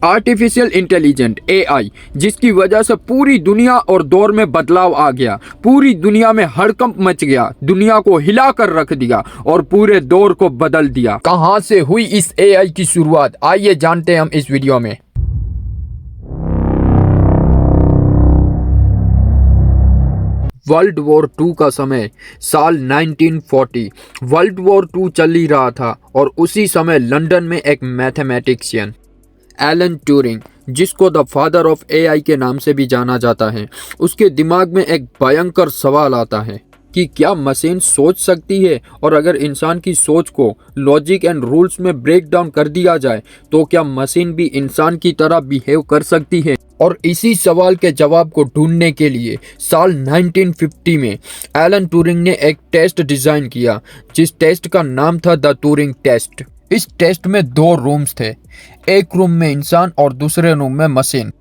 Artificial intelligent AI, जिसकी वजह से पूरी दुनिया और दौर में बदलाव आ गया। पूरी दुनिया में हड़कंप मच गया, दुनिया को हिला कर रख दिया और पूरे दौर को बदल दिया। कहां से हुई इस एआई की शुरुआत, आइए जानते हैं हम इस वीडियो में। वर्ल्ड वॉर 2 का समय, साल 1940। वर्ल्ड वॉर 2 चल ही रहा था और उसी समय लंदन में एक मैथमेटिशियन एलन ट्यूरिंग, जिसको द फादर ऑफ एआई के नाम से भी जाना जाता है, उसके दिमाग में एक भयंकर सवाल आता है कि क्या मशीन सोच सकती है, और अगर इंसान की सोच को लॉजिक एंड रूल्स में ब्रेक डाउन कर दिया जाए तो क्या मशीन भी इंसान की तरह बिहेव कर सकती है। और इसी सवाल के जवाब को ढूंढने के लिए साल 1950 में एलन ट्यूरिंग ने एक टेस्ट डिजाइन किया, जिस टेस्ट का नाम था द ट्यूरिंग टेस्ट। इस टेस्ट में 2 रूम्स थे, एक रूम में इंसान और दूसरे रूम में मशीन।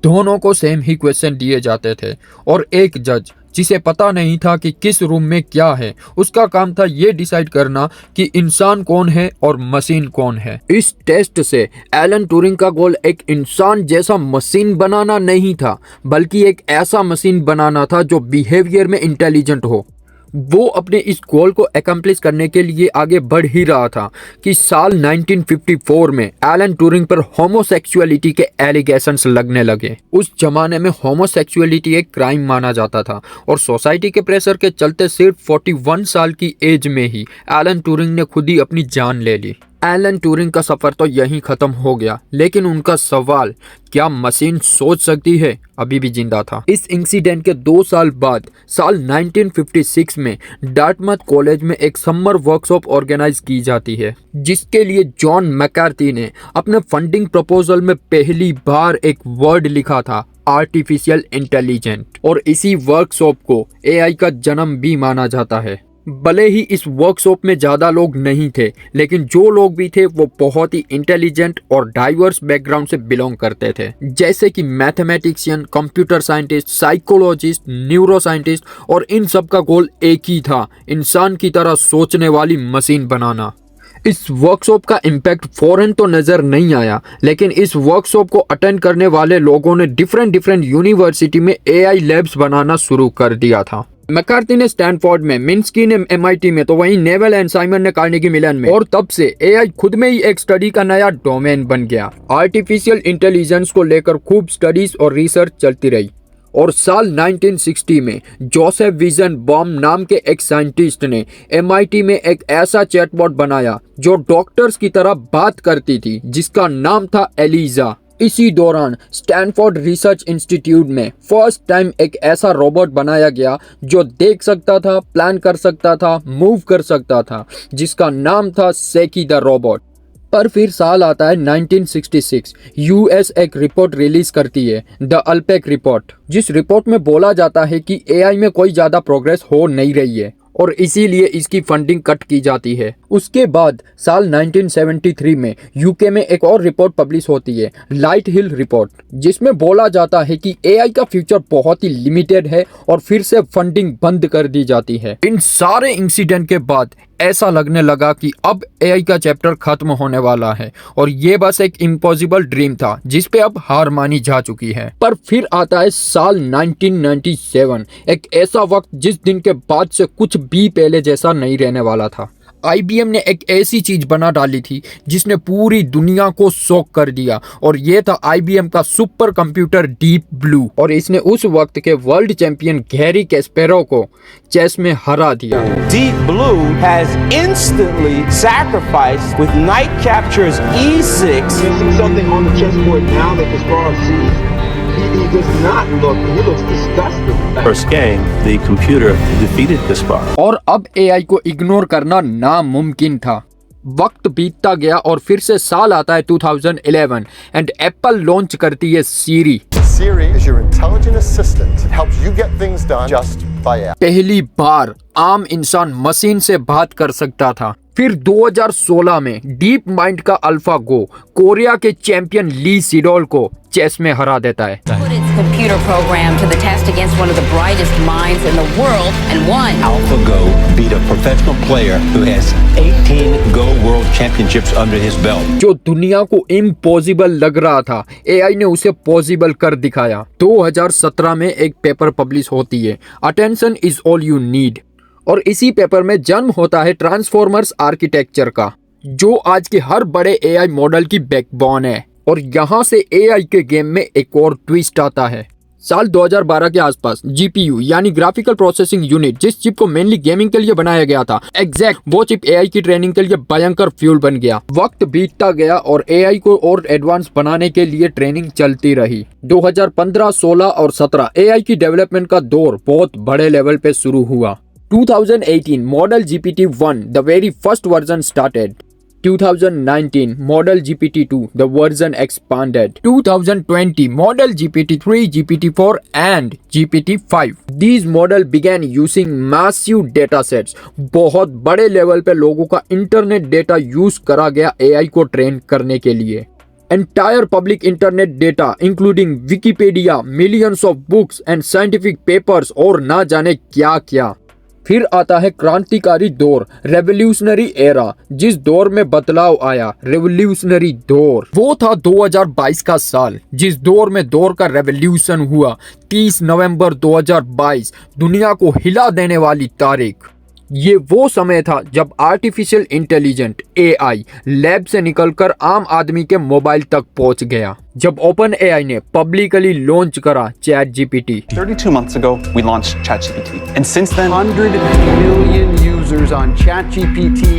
दोनों को सेम ही क्वेश्चन दिए जाते थे और एक जज, जिसे पता नहीं था कि किस रूम में क्या है, उसका काम था ये डिसाइड करना कि इंसान कौन है और मशीन कौन है। इस टेस्ट से एलन ट्यूरिंग का गोल एक इंसान जैसा मशीन बनाना नहीं था, बल्कि एक ऐसा मशीन बनाना था जो बिहेवियर में इंटेलिजेंट हो। वो अपने इस गोल को एकम्प्लिश करने के लिए आगे बढ़ ही रहा था कि साल 1954 में एलन ट्यूरिंग पर होमोसेक्सुअलिटी के एलिगेशंस लगने लगे। उस जमाने में होमोसेक्सुअलिटी एक क्राइम माना जाता था और सोसाइटी के प्रेशर के चलते सिर्फ 41 साल की एज में ही एलन ट्यूरिंग ने खुद ही अपनी जान ले ली। एलन ट्यूरिंग का सफर तो यहीं खत्म हो गया, लेकिन उनका सवाल क्या मशीन सोच सकती है अभी भी जिंदा था। इस इंसिडेंट के 2 साल बाद साल 1956 में डार्टमथ कॉलेज में एक समर वर्कशॉप ऑर्गेनाइज की जाती है, जिसके लिए जॉन मैकार्थी ने अपने फंडिंग प्रपोजल में पहली बार एक वर्ड लिखा था, आर्टिफिशियल इंटेलिजेंट। और इसी वर्कशॉप को एआई का जन्म भी माना जाता है। भले ही इस वर्कशॉप में ज़्यादा लोग नहीं थे, लेकिन जो लोग भी थे वो बहुत ही इंटेलिजेंट और डाइवर्स बैकग्राउंड से बिलोंग करते थे, जैसे कि mathematician, computer scientist, psychologist, neuro scientist, और इन सब का गोल एक ही था, इंसान की तरह सोचने वाली मशीन बनाना। इस वर्कशॉप का इम्पैक्ट फौरन तो नज़र नहीं आया, लेकिन इस वर्कशॉप को अटेंड करने वाले लोगों ने डिफरेंट यूनिवर्सिटी में एआई लैब्स बनाना शुरू कर दिया था। मैकार्थी ने स्टैनफोर्ड में, मिन्स्की ने एमआईटी में, तो वहीं नेवल एंड साइमन ने कार्नेगी मेलन में। और तब से एआई खुद में ही एक स्टडी का नया डोमेन बन गया। आर्टिफिशियल इंटेलिजेंस को लेकर खूब स्टडीज और रिसर्च चलती रही और साल 1960 में जोसेफ वीजनबाउम नाम के एक साइंटिस्ट ने एमआईटी में एक ऐसा चैटबॉट बनाया जो डॉक्टर्स की तरह बात करती थी, जिसका नाम था एलिजा। इसी दौरान स्टैनफोर्ड रिसर्च इंस्टीट्यूट में फर्स्ट टाइम एक ऐसा रोबोट बनाया गया जो देख सकता था, प्लान कर सकता था, मूव कर सकता था, जिसका नाम था सेकी द रोबोट। पर फिर साल आता है 1966, यूएस एक रिपोर्ट रिलीज करती है, द अल्पेक रिपोर्ट, जिस रिपोर्ट में बोला जाता है कि एआई में कोई ज्यादा प्रोग्रेस हो नहीं रही है और इसीलिए इसकी फंडिंग कट की जाती है। उसके बाद साल 1973 में यूके में एक और रिपोर्ट पब्लिश होती है, लाइट हिल रिपोर्ट, जिसमें बोला जाता है कि एआई का फ्यूचर बहुत ही लिमिटेड है और फिर से फंडिंग बंद कर दी जाती है। इन सारे इंसिडेंट के बाद ऐसा लगने लगा कि अब एआई का चैप्टर खत्म होने वाला है और ये बस एक इम्पॉसिबल ड्रीम था, जिस पे अब हार मानी जा चुकी है। पर फिर आता है साल 1997, एक ऐसा वक्त जिस दिन के बाद से कुछ भी पहले जैसा नहीं रहने वाला था। IBM ने एक ऐसी चीज बना डाली थी जिसने पूरी दुनिया को शॉक कर दिया, और ये था IBM का सुपर कंप्यूटर डीप ब्लू। और इसने उस वक्त के वर्ल्ड चैंपियन गैरी कैस्पेरोव को चेस में हरा दिया। Deep Blue has instantly sacrificed with knight captures E6. Something on the chessboard now that Kasparov sees. He does not look. He looks disgusted. First game, the computer defeated Kasparov. और अब AI को ignore करना नामुमकिन था। वक्त बीतता गया और फिर से साल आता है 2011 एंड एप्पल लॉन्च करती है सीरी। Siri is your intelligent assistant. It helps you get things done just by app. पहली बार आम इंसान मशीन से बात कर सकता था। फिर 2016 में डीप माइंड का अल्फा गो कोरिया के चैंपियन ली सिडोल को चेस में हरा देता है। advanced computer program to the test against one of the brightest minds in the world and won. AlphaGo beat a professional player who has 18 Go World Championships under his belt. जो दुनिया को impossible लग रहा था, AI ने उसे possible कर दिखाया। 2017 में एक पेपर पब्लिश होती है, attention is all you need, और इसी पेपर में जन्म होता है ट्रांसफॉर्मर्स आर्किटेक्चर का, जो आज के हर बड़े एआई मॉडल की बैकबोन है। और यहाँ से एआई के गेम में एक और ट्विस्ट आता है। साल 2012 के आसपास जीपीयू यानी ग्राफिकल प्रोसेसिंग यूनिट, जिस चिप को मेनली गेमिंग के लिए बनाया गया था, एग्जैक्ट वो चिप एआई की ट्रेनिंग के लिए भयंकर फ्यूल बन गया। वक्त बीतता गया और एआई को और एडवांस बनाने के लिए ट्रेनिंग चलती रही। 2015, 16 और 17 एआई की डेवलपमेंट का दौर बहुत बड़े लेवल पे शुरू हुआ। 2018 model GPT-1 the very first version started. 2019 Model GPT-2 the version expanded. 2020 Model GPT-3, GPT-4 and GPT-5. These model began using massive data sets. बहुत बड़े लेवल पे लोगों का इंटरनेट डेटा यूज करा गया एआई को ट्रेन करने के लिए। Entire public internet data including Wikipedia, millions of books and scientific papers और ना जाने क्या क्या। फिर आता है क्रांतिकारी दौर, रेवोल्यूशनरी एरा, जिस दौर में बदलाव आया, रेवोल्यूशनरी दौर। वो था 2022 का साल, जिस दौर में दौर का रेवोल्यूशन हुआ। 30 नवंबर 2022 दुनिया को हिला देने वाली तारीख। ये वो समय था जब आर्टिफिशियल इंटेलिजेंट एआई लैब से निकलकर आम आदमी के मोबाइल तक पहुंच गया, जब ओपन एआई ने पब्लिकली लॉन्च करा chat GPT. 32 months ago, we launched ChatGPT, and since then, 100 million users on ChatGPT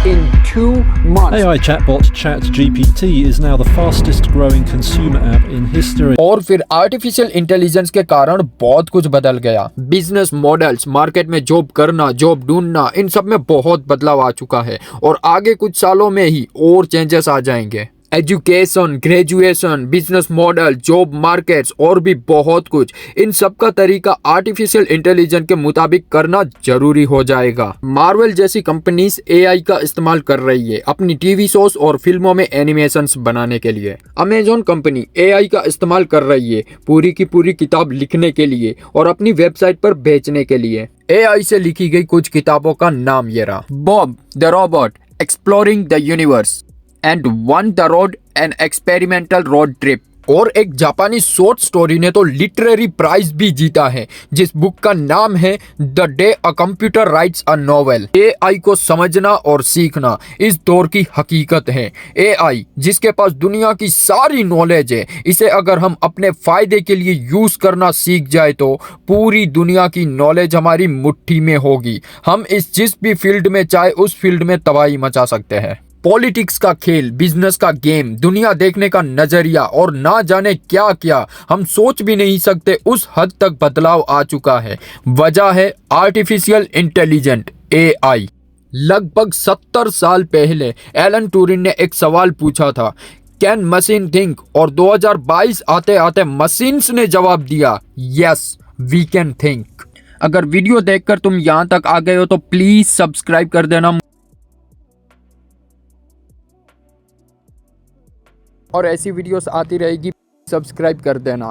in 2 months. AI chatbot ChatGPT is now the fastest growing consumer app in history. और फिर artificial intelligence के कारण बहुत कुछ बदल गया। Business models, market में job करना, जॉब ढूंढना, इन सब में बहुत बदलाव आ चुका है और आगे कुछ सालों में ही और चेंजेस आ जाएंगे। Education, graduation, business model, job markets और भी बहुत कुछ, इन सब का तरीका आर्टिफिशियल इंटेलिजेंस के मुताबिक करना जरूरी हो जाएगा। मार्वल जैसी कंपनीज एआई का इस्तेमाल कर रही है अपनी टीवी शोज और फिल्मों में एनिमेशंस बनाने के लिए। अमेजॉन कंपनी एआई का इस्तेमाल कर रही है पूरी की पूरी किताब लिखने के लिए और अपनी वेबसाइट पर बेचने के लिए। एआई से लिखी गई कुछ किताबों का नाम ये रहा: Bob the robot, exploring the universe, and one the road, an experimental road trip. और एक जापानी शॉर्ट स्टोरी ने तो लिटरेरी प्राइज भी जीता है, जिस बुक का नाम है the day a computer rights a novel. AI को समझना और सीखना इस दौर की हकीकत है। एआई जिसके पास दुनिया की सारी नॉलेज है, इसे अगर हम अपने फायदे के लिए यूज करना सीख जाए तो पूरी दुनिया की नॉलेज हमारी मुट्ठी में होगी। हम इस जिस भी फील्ड में चाहे उस फील्ड में तबाही मचा सकते हैं। पॉलिटिक्स का खेल, बिजनेस का गेम, दुनिया देखने का नजरिया और ना जाने क्या क्या हम सोच भी नहीं सकते, उस हद तक बदलाव आ चुका है। वजह है आर्टिफिशियल इंटेलिजेंट एआई। लगभग 70 साल पहले एलन ट्यूरिंग ने एक सवाल पूछा था, कैन मशीन थिंक? और 2022 आते आते मशीन्स ने जवाब दिया, यस वी कैन थिंक। अगर वीडियो देखकर तुम यहाँ तक आ गए हो तो प्लीज सब्सक्राइब कर देना और ऐसी वीडियोस आती रहेगी, सब्सक्राइब कर देना।